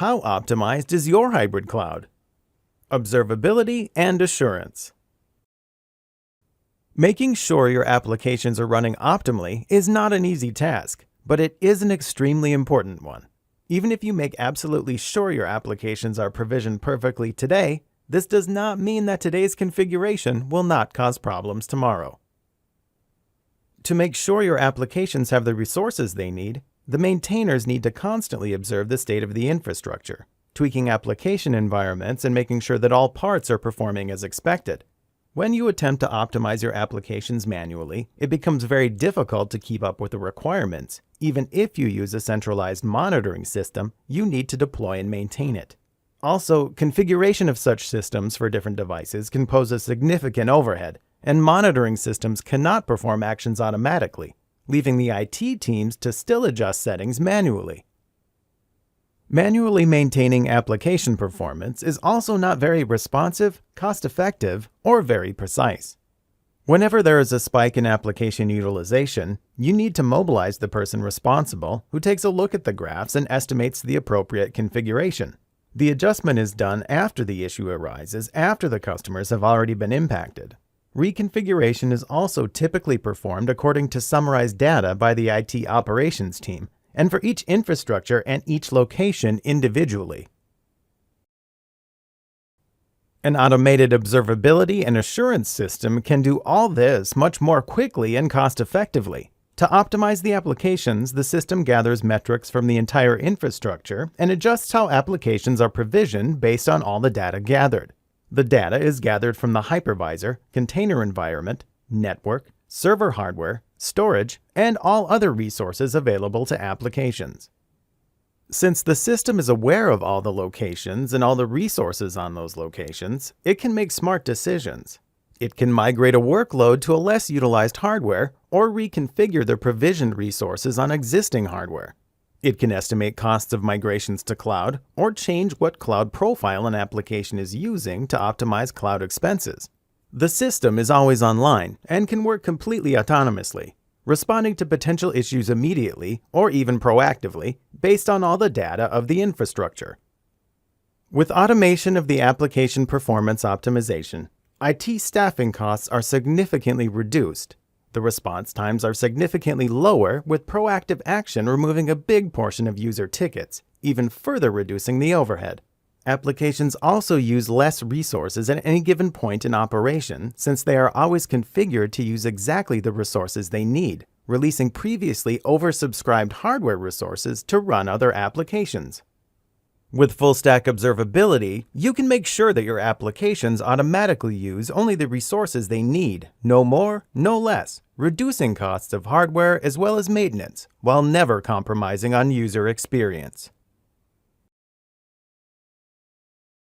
How optimized is your hybrid cloud? Observability and assurance. Making sure your applications are running optimally is not an easy task, but it is an extremely important one. Even if you make absolutely sure your applications are provisioned perfectly today, this does not mean that today's configuration will not cause problems tomorrow. To make sure your applications have the resources they need, the maintainers need to constantly observe the state of the infrastructure, tweaking application environments and making sure that all parts are performing as expected. When you attempt to optimize your applications manually, it becomes very difficult to keep up with the requirements. Even if you use a centralized monitoring system, you need to deploy and maintain it. Also, configuration of such systems for different devices can pose a significant overhead, and monitoring systems cannot perform actions automatically, leaving the IT teams to still adjust settings manually. Manually maintaining application performance is also not very responsive, cost-effective, or very precise. Whenever there is a spike in application utilization, you need to mobilize the person responsible who takes a look at the graphs and estimates the appropriate configuration. The adjustment is done after the issue arises, after the customers have already been impacted. Reconfiguration is also typically performed according to summarized data by the IT operations team, and for each infrastructure and each location individually. An automated observability and assurance system can do all this much more quickly and cost-effectively. To optimize the applications, the system gathers metrics from the entire infrastructure and adjusts how applications are provisioned based on all the data gathered. The data is gathered from the hypervisor, container environment, network, server hardware, storage, and all other resources available to applications. Since the system is aware of all the locations and all the resources on those locations, it can make smart decisions. It can migrate a workload to a less utilized hardware or reconfigure the provisioned resources on existing hardware. It can estimate costs of migrations to cloud or change what cloud profile an application is using to optimize cloud expenses. The system is always online and can work completely autonomously, responding to potential issues immediately or even proactively based on all the data of the infrastructure. With automation of the application performance optimization, IT staffing costs are significantly reduced. The response times are significantly lower, with proactive action removing a big portion of user tickets, even further reducing the overhead. Applications also use less resources at any given point in operation, since they are always configured to use exactly the resources they need, releasing previously oversubscribed hardware resources to run other applications. With full-stack observability, you can make sure that your applications automatically use only the resources they need, no more, no less, reducing costs of hardware as well as maintenance, while never compromising on user experience.